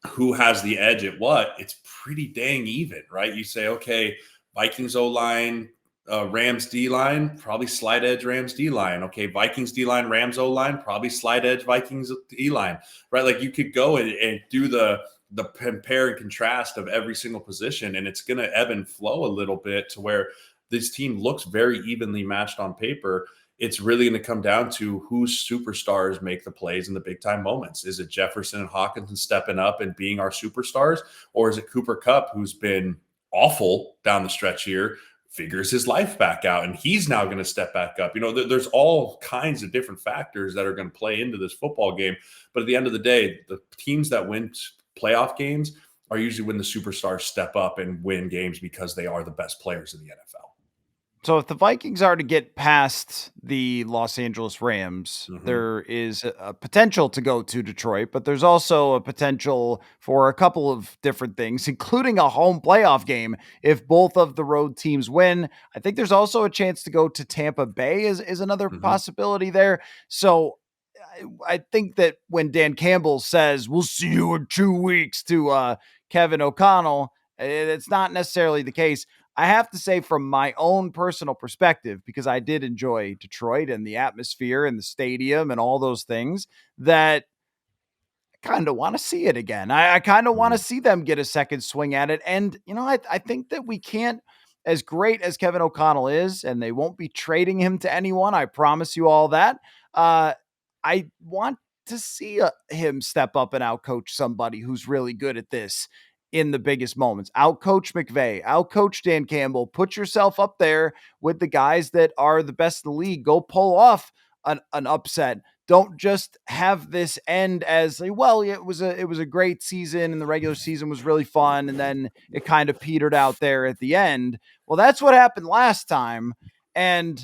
who has the edge at what, it's pretty dang even, right? You say, okay, Vikings O line, Rams D line, probably slight edge Rams D line. Okay, Vikings D line, Rams O line, probably slight edge Vikings D line, right? Like you could go and do the compare and contrast of every single position, and it's going to ebb and flow a little bit to where this team looks very evenly matched on paper. It's really going to come down to whose superstars make the plays in the big time moments. Is it Jefferson and Hawkinson stepping up and being our superstars? Or is it Cooper Kupp, who's been awful down the stretch here, figures his life back out and he's now going to step back up? There's all kinds of different factors that are going to play into this football game. But at the end of the day, the teams that win playoff games are usually when the superstars step up and win games because they are the best players in the NFL. So if the Vikings are to get past the Los Angeles Rams, Mm-hmm. there is a potential to go to Detroit, but there's also a potential for a couple of different things, including a home playoff game if both of the road teams win. I think there's also a chance to go to Tampa Bay is another Mm-hmm. possibility there. So I think that when Dan Campbell says, "We'll see you in 2 weeks" to Kevin O'Connell, it's not necessarily the case. I have to say, from my own personal perspective, because I did enjoy Detroit and the atmosphere and the stadium and all those things, that kind of want to see it again. I kind of want to see them get a second swing at it. And, I think that we can't, as great as Kevin O'Connell is, and they won't be trading him to anyone. I promise you all that. Uh, I want to see him step up and outcoach somebody who's really good at this in the biggest moments. Outcoach McVay, outcoach Dan Campbell. Put yourself up there with the guys that are the best in the league. Go pull off an upset. Don't just have this end as, well, it was a great season and the regular season was really fun, and then it kind of petered out there at the end. Well, that's what happened last time, and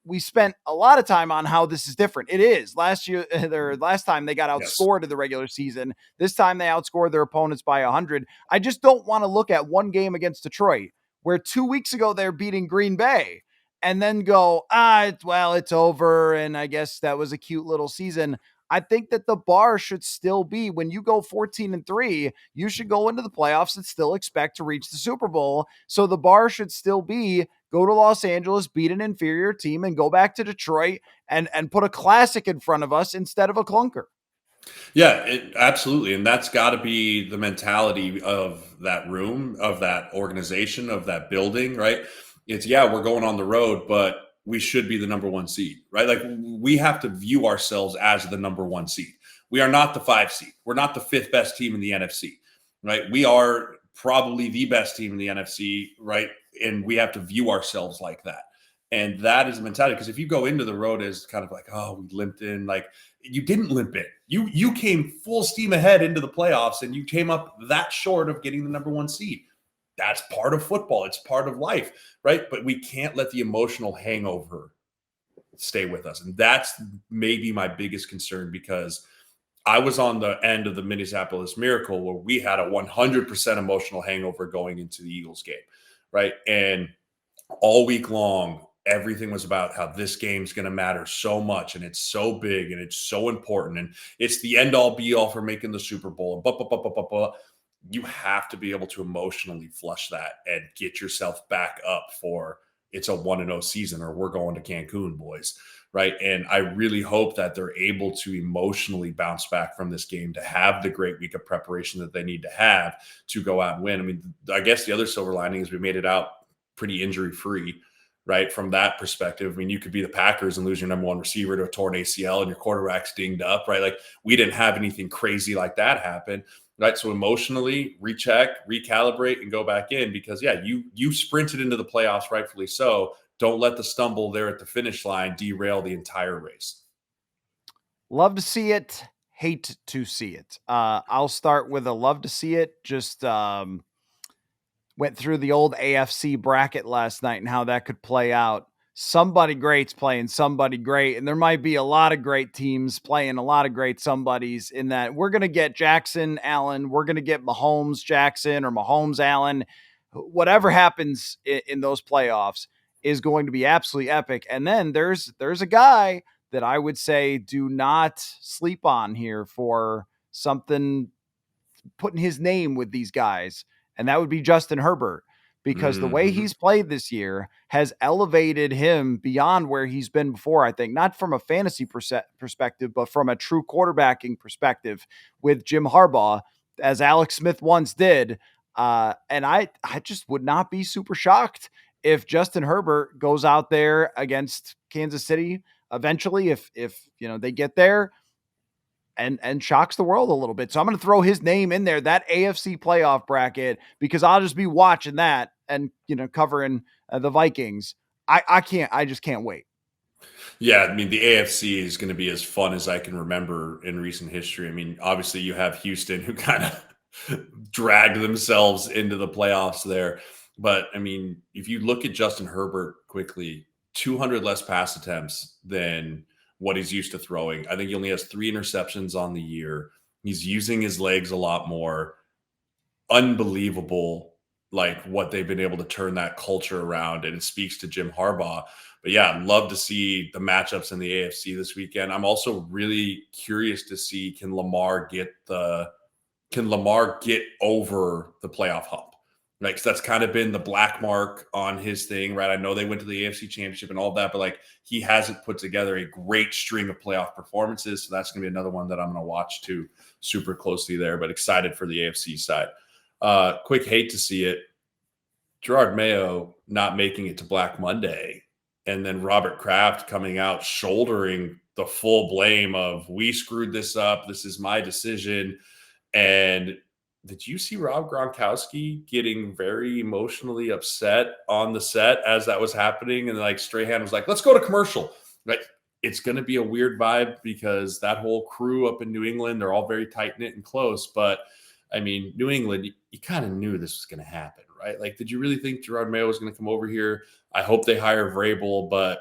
we spent a lot of time on how this is different. It is. Last time they got Yes. outscored in the regular season. This time they outscored their opponents by 100. I just don't want to look at one game against Detroit where 2 weeks ago they're beating Green Bay and then go, it's over. And I guess that was a cute little season. I think that the bar should still be, when you go 14-3, you should go into the playoffs and still expect to reach the Super Bowl. So the bar should still be, go to Los Angeles, beat an inferior team, and go back to Detroit and put a classic in front of us instead of a clunker. Yeah, absolutely. And that's got to be the mentality of that room, of that organization, of that building, right? It's, yeah, we're going on the road, but we should be the number one seed, right? Like we have to view ourselves as the number one seed. We are not the 5 seed. We're not the fifth best team in the NFC, right? We are probably the best team in the NFC, right? And we have to view ourselves like that. And that is the mentality. Because if you go into the road as kind of like, oh, we limped in, like you didn't limp in. You came full steam ahead into the playoffs, and you came up that short of getting the number one seed. that's part of football. It's part of life, right? But we can't let the emotional hangover stay with us. And that's maybe my biggest concern, because I was on the end of the Minneapolis Miracle where we had a 100% emotional hangover going into the Eagles game, right? And all week long, everything was about how this game's going to matter so much and it's so big and it's so important and it's the end all be all for making the Super Bowl. And blah, blah, blah, blah, blah, blah. You have to be able to emotionally flush that and get yourself back up for it's a 1-0 season or we're going to Cancun, boys. Right. And I really hope that they're able to emotionally bounce back from this game to have the great week of preparation that they need to have to go out and win. I mean, I guess the other silver lining is we made it out pretty injury free, right? From that perspective, I mean, you could be the Packers and lose your number one receiver to a torn ACL and your quarterback's dinged up, right? Like we didn't have anything crazy like that happen, right? So emotionally, recheck, recalibrate, and go back in because you sprinted into the playoffs, rightfully so. Don't let the stumble there at the finish line derail the entire race. Love to see it. Hate to see it. I'll start with a love to see it. Just went through the old AFC bracket last night and how that could play out. Somebody great's playing somebody great, and there might be a lot of great teams playing a lot of great somebodies in that. We're going to get Jackson Allen. We're going to get Mahomes Jackson or Mahomes Allen. Whatever happens in those playoffs is going to be absolutely epic. And then there's a guy that I would say do not sleep on here for something, putting his name with these guys, and that would be Justin Herbert, because the way Mm-hmm. he's played this year has elevated him beyond where he's been before, I think, not from a fantasy perspective, but from a true quarterbacking perspective with Jim Harbaugh, as Alex Smith once did. And I just would not be super shocked if Justin Herbert goes out there against Kansas City eventually, if they get there, and shocks the world a little bit. So I'm going to throw his name in there, that AFC playoff bracket, because I'll just be watching that and covering the Vikings. I just can't wait. Yeah, I mean, the AFC is going to be as fun as I can remember in recent history. I mean, obviously, you have Houston who kind of dragged themselves into the playoffs there. But I mean, if you look at Justin Herbert quickly, 200 less pass attempts than what he's used to throwing. I think he only has 3 interceptions on the year. He's using his legs a lot more. Unbelievable, like what they've been able to turn that culture around, and it speaks to Jim Harbaugh. But yeah, I'd love to see the matchups in the AFC this weekend. I'm also really curious to see can Lamar get over the playoff hump? Like, 'cause that's kind of been the black mark on his thing, right? I know they went to the AFC Championship and all that, but like he hasn't put together a great string of playoff performances. So that's going to be another one that I'm going to watch too, super closely there. But excited for the AFC side. Quick hate to see it. Gerard Mayo not making it to Black Monday, and then Robert Kraft coming out shouldering the full blame of we screwed this up. This is my decision. And did you see Rob Gronkowski getting very emotionally upset on the set as that was happening? And like Strahan was like, let's go to commercial. Right. It's going to be a weird vibe because that whole crew up in New England, they're all very tight knit and close. But I mean, New England, you kind of knew this was going to happen, right? Like, did you really think Gerard Mayo was going to come over here? I hope they hire Vrabel, but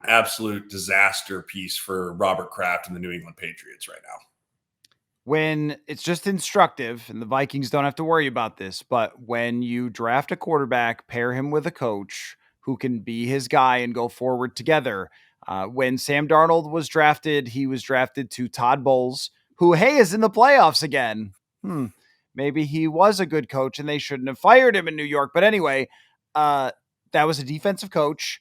absolute disaster piece for Robert Kraft and the New England Patriots right now. When it's just instructive, and the Vikings don't have to worry about this, but when you draft a quarterback, pair him with a coach who can be his guy and go forward together. When Sam Darnold was drafted, he was drafted to Todd Bowles, who, hey, is in the playoffs again. Maybe he was a good coach and they shouldn't have fired him in New York. But anyway, uh, that was a defensive coach,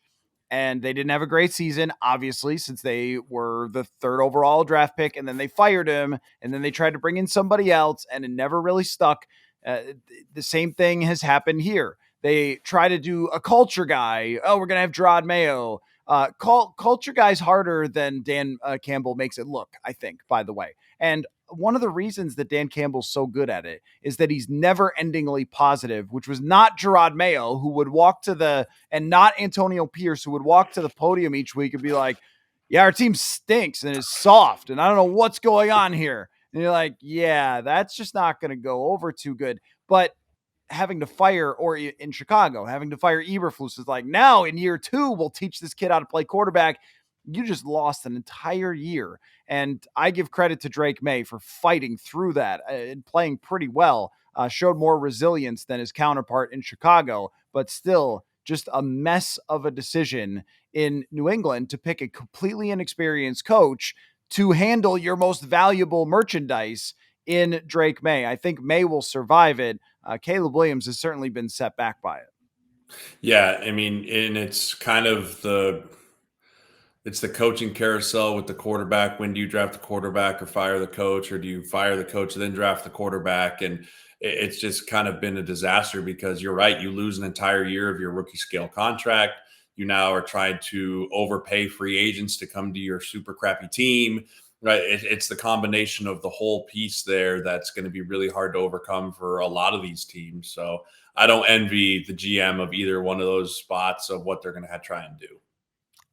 and they didn't have a great season, obviously, since they were the third overall draft pick, and then they fired him, and then they tried to bring in somebody else, and it never really stuck. Uh, the same thing has happened here. They try to do a culture guy. Oh, we're going to have Gerard Mayo. Culture guy's harder than Dan Campbell makes it look, I think, by the way. And one of the reasons that Dan Campbell's so good at it is that he's never endingly positive, which was not Gerard Mayo, who would walk to and not Antonio Pierce, who would walk to the podium each week and be like, yeah, our team stinks and is soft, and I don't know what's going on here. And you're like, yeah, that's just not going to go over too good. But having to fire, or in Chicago, having to fire Eberflus is like, now in year 2, we'll teach this kid how to play quarterback. You just lost an entire year. And I give credit to Drake May for fighting through that and playing pretty well. Showed more resilience than his counterpart in Chicago, but still just a mess of a decision in New England to pick a completely inexperienced coach to handle your most valuable merchandise in Drake May. I think May will survive it. Caleb Williams has certainly been set back by it. Yeah, I mean, and it's kind of the coaching carousel with the quarterback. When do you draft the quarterback or fire the coach, or do you fire the coach and then draft the quarterback? And it's just kind of been a disaster because you're right. You lose an entire year of your rookie scale contract. You now are trying to overpay free agents to come to your super crappy team. Right. It's the combination of the whole piece there that's going to be really hard to overcome for a lot of these teams. So I don't envy the GM of either one of those spots of what they're going to try and do.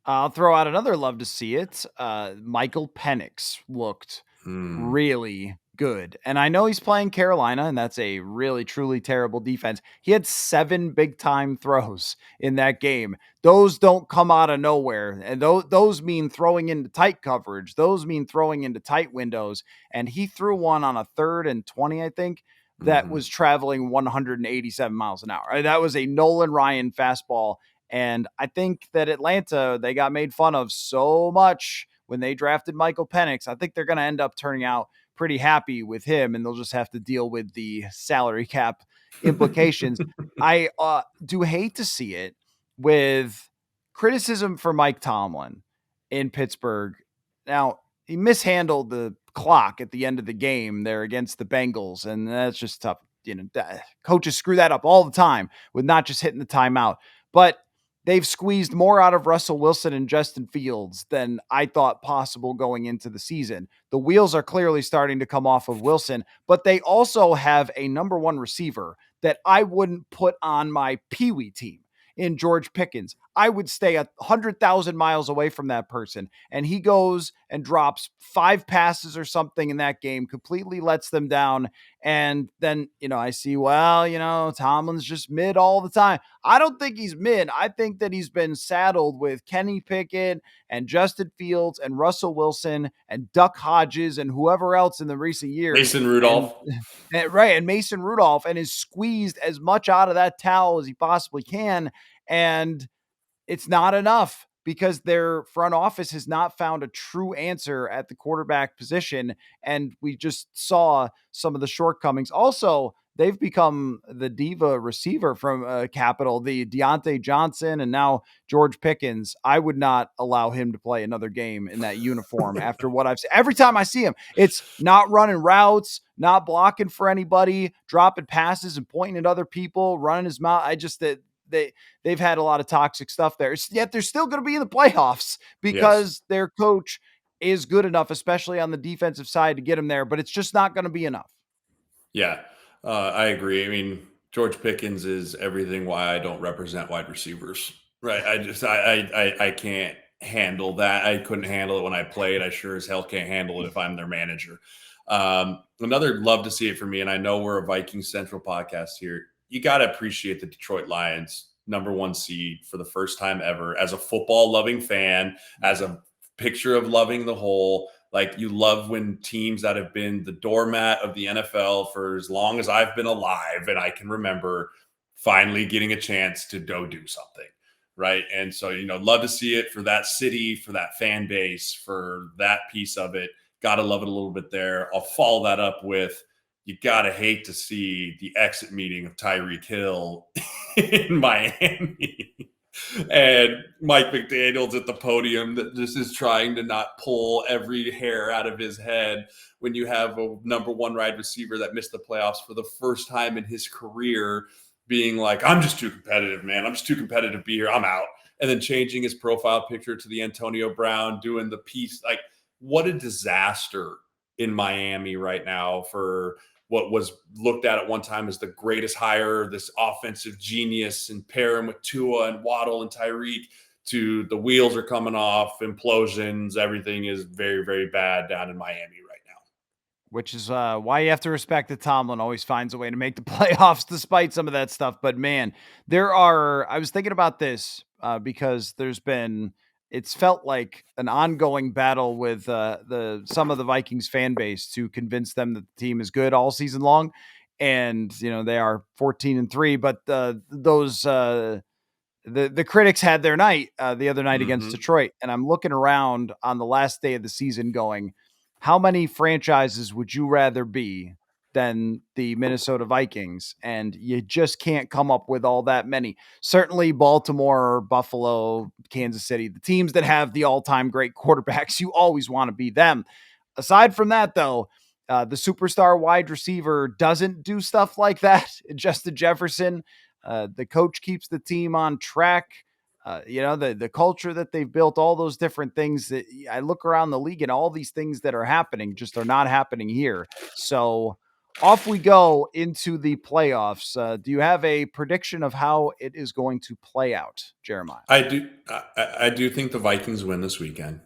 I'll throw out another love to see it. Michael Penix looked Hmm. really good. And I know he's playing Carolina, and that's a really, truly terrible defense. He had 7 big time throws in that game. Those don't come out of nowhere. And those mean throwing into tight coverage, those mean throwing into tight windows. And he threw one on a 3rd and 20, I think, that Mm-hmm. was traveling 187 miles an hour. That was a Nolan Ryan fastball. And I think that Atlanta, they got made fun of so much when they drafted Michael Penix. I think they're going to end up turning out pretty happy with him, and they'll just have to deal with the salary cap implications. I do hate to see it with criticism for Mike Tomlin in Pittsburgh. Now, he mishandled the clock at the end of the game there against the Bengals, and that's just tough. Coaches screw that up all the time with not just hitting the timeout. But they've squeezed more out of Russell Wilson and Justin Fields than I thought possible going into the season. The wheels are clearly starting to come off of Wilson, but they also have a number 1 receiver that I wouldn't put on my Pee-wee team in George Pickens. I would stay 100,000 miles away from that person. And he goes and drops 5 passes or something in that game, completely lets them down. And then, I see, Tomlin's just mid all the time. I don't think he's mid. I think that he's been saddled with Kenny Pickett and Justin Fields and Russell Wilson and Duck Hodges and whoever else in the recent years. Mason Rudolph. And Mason Rudolph, and has squeezed as much out of that towel as he possibly can. And it's not enough because their front office has not found a true answer at the quarterback position. And we just saw some of the shortcomings. Also, they've become the diva receiver from Capital, the Deontay Johnson, and now George Pickens. I would not allow him to play another game in that uniform after what I've seen. Every time I see him, it's not running routes, not blocking for anybody, dropping passes and pointing at other people, running his mouth. They've had a lot of toxic stuff there. Yet they're still going to be in the playoffs Yes. because their coach is good enough, especially on the defensive side, to get him there. But it's just not going to be enough. Yeah, I agree. I mean, George Pickens is everything why I don't represent wide receivers. Right. I can't handle that. I couldn't handle it when I played. I sure as hell can't handle it if I'm their manager. Another love to see it for me, and I know we're a Viking Central podcast here. You got to appreciate the Detroit Lions #1 seed for the first time ever as a football loving fan, as a picture of loving the whole. Like, you love when teams that have been the doormat of the NFL for as long as I've been alive and I can remember finally getting a chance to go do something. Right. And so, love to see it for that city, for that fan base, for that piece of it. Got to love it a little bit there. I'll follow that up with, you got to hate to see the exit meeting of Tyreek Hill in Miami. And Mike McDaniel's at the podium that just is trying to not pull every hair out of his head when you have a #1 wide receiver that missed the playoffs for the first time in his career, being like, I'm just too competitive, man. I'm just too competitive to be here. I'm out. And then changing his profile picture to the Antonio Brown, doing the piece. Like, what a disaster in Miami right now for what was looked at one time as the greatest hire, this offensive genius, and pair him with Tua and Waddle and Tyreek, to the wheels are coming off, implosions. Everything is very, very bad down in Miami right now. which is why you have to respect that Tomlin always finds a way to make the playoffs despite some of that stuff. But man, I was thinking about this because it's felt like an ongoing battle with some of the Vikings fan base to convince them that the team is good all season long. And, they are 14-3, but the critics had their night the other night against Hmm. Detroit, and I'm looking around on the last day of the season, going, how many franchises would you rather be than the Minnesota Vikings? And you just can't come up with all that many. Certainly, Baltimore, Buffalo, Kansas City, the teams that have the all-time great quarterbacks, you always want to be them. Aside from that, though, the superstar wide receiver doesn't do stuff like that. Justin Jefferson, the coach keeps the team on track. The culture that they've built, all those different things that I look around the league, and all these things that are happening just are not happening here. So off we go into the playoffs. Do you have a prediction of how it is going to play out, Jeremiah? I do. I do think the Vikings win this weekend.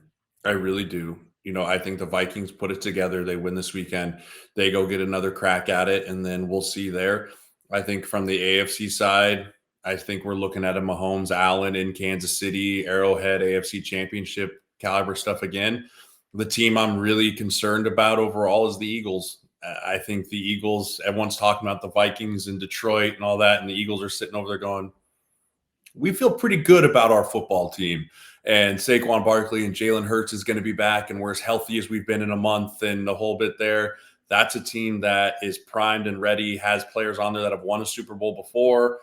I really do. I think the Vikings put it together. They win this weekend. They go get another crack at it, and then we'll see there. I think from the AFC side, I think we're looking at a Mahomes Allen in Kansas City, Arrowhead AFC Championship caliber stuff again. The team I'm really concerned about overall is the Eagles. I think the Eagles, everyone's talking about the Vikings in Detroit and all that, and the Eagles are sitting over there going, we feel pretty good about our football team. And Saquon Barkley and Jalen Hurts is going to be back, and we're as healthy as we've been in a month and the whole bit there. That's a team that is primed and ready, has players on there that have won a Super Bowl before.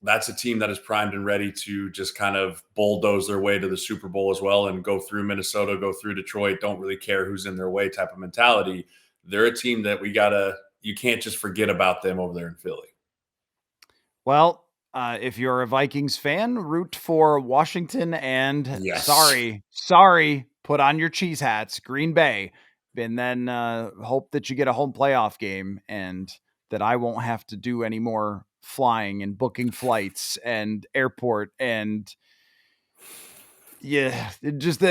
That's a team that is primed and ready to just kind of bulldoze their way to the Super Bowl as well and go through Minnesota, go through Detroit, don't really care who's in their way type of mentality. They're a team that you can't just forget about them over there in Philly. Well, if you're a Vikings fan, root for Washington, and Yes. sorry, put on your cheese hats, Green Bay, and then hope that you get a home playoff game and that I won't have to do any more flying and booking flights and airport and yeah, just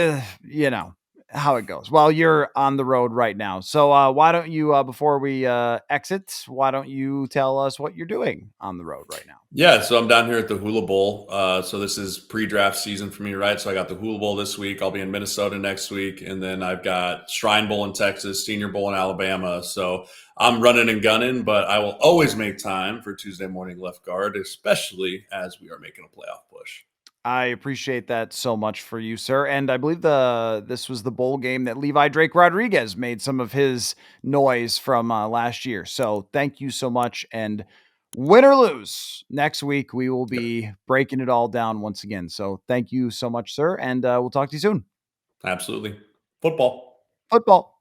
how it goes. Well, you're on the road right now. So why don't you before we exit, why don't you tell us what you're doing on the road right now? Yeah, so I'm down here at the Hula Bowl. So this is pre-draft season for me, right? So I got the Hula Bowl this week. I'll be in Minnesota next week, and then I've got Shrine Bowl in Texas, Senior Bowl in Alabama. So I'm running and gunning, but I will always make time for Tuesday morning left guard, especially as we are making a playoff push. I appreciate that so much for you, sir. And I believe this was the bowl game that Levi Drake Rodriguez made some of his noise from last year. So thank you so much. And win or lose, next week we will Yep, be breaking it all down once again. So thank you so much, sir. And we'll talk to you soon. absolutely. Football. Football.